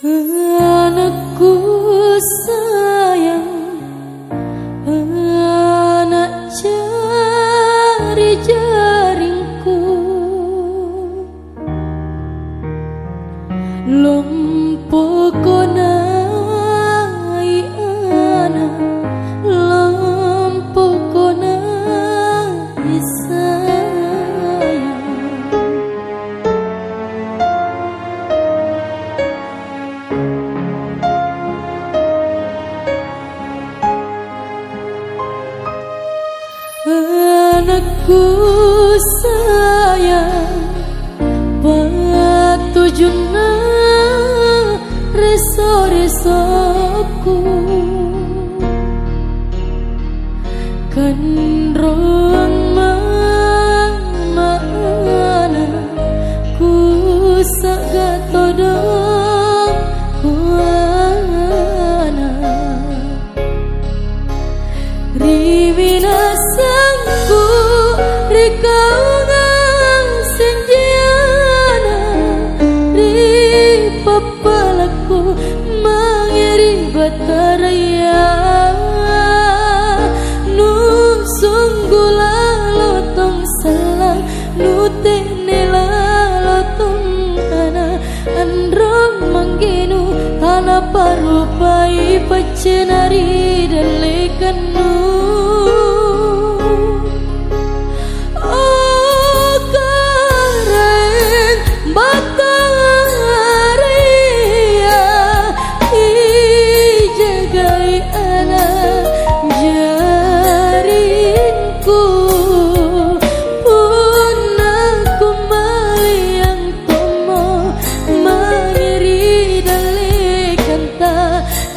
Anakku sayang, anak jari-jaringku, lompokonai anak, lompokonai sayang. Anakku sayang, patujuna reso-resoku, kan roang mana ku sagatodong kuana riwina sangku rikaungan senjana ripapalaku mangiri bataraya nu sunggula lotong salang nu tenela lotong ana androm manggenu tanah parupai pacenari dalekanu.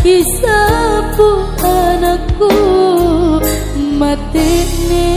Isapu anakku matene.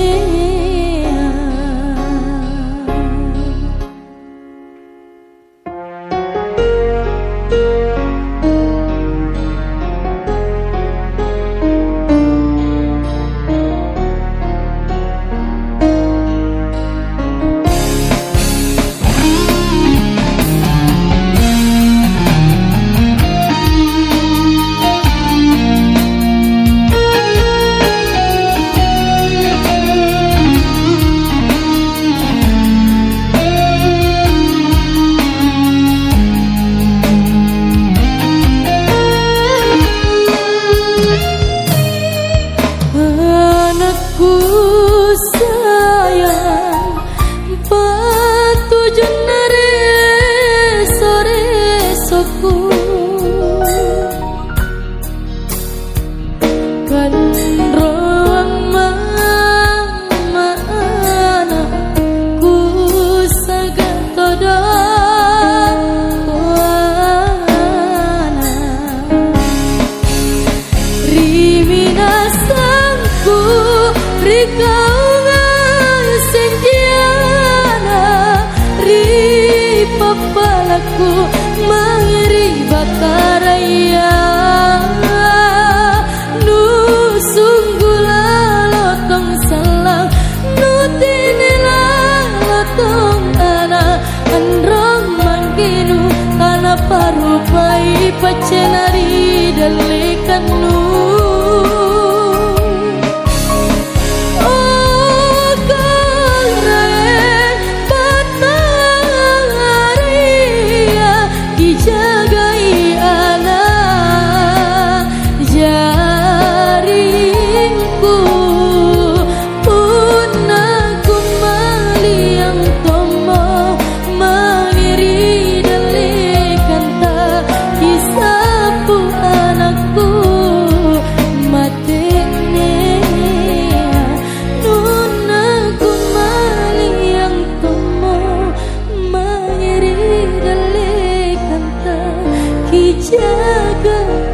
Anakku sayang, patujuna reso-resoku, kan roang mana ku sagatodong kuana riwina sangku rikaungan senjana ripapalaku mangiri bataraya nu sunggula lotong salang nu tinela lotong ana androng mangginu tanah parupai pacenari dalekanu. Jagai anak jaringku pun aku maliang tomo mangiri dalekan tak isapu anakku matene nun aku maliang tomo mangiri dalekan ki jaga